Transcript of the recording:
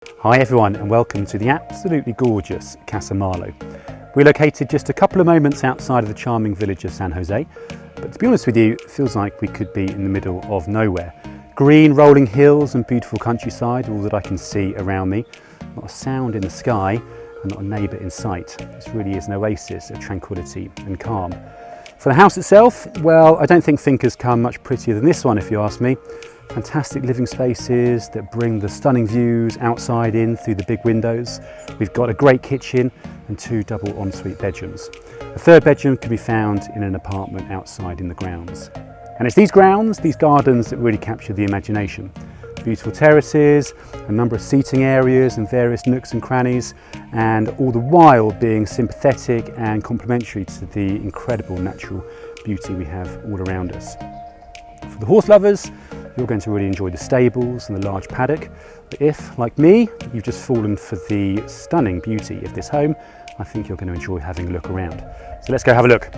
Hi everyone and welcome to the absolutely gorgeous Casa Marlow. We're located just a couple of moments outside of the charming village of San José, but to be honest with you, it feels like we could be in the middle of nowhere. Green rolling hills and beautiful countryside, all that I can see around me. Not a sound in the sky and not a neighbour in sight. This really is an oasis of tranquility and calm. For the house itself, well, I don't think fincas come much prettier than this one if you ask me. Fantastic living spaces that bring the stunning views outside in through the big windows. We've got a great kitchen and 2 double ensuite bedrooms. A third bedroom can be found in an apartment outside in the grounds. And it's these grounds, these gardens that really capture the imagination. Beautiful terraces, a number of seating areas and various nooks and crannies, and all the while being sympathetic and complementary to the incredible natural beauty we have all around us. For the horse lovers, you're going to really enjoy the stables and the large paddock. But if, like me, you've just fallen for the stunning beauty of this home, I think you're going to enjoy having a look around. So let's go have a look.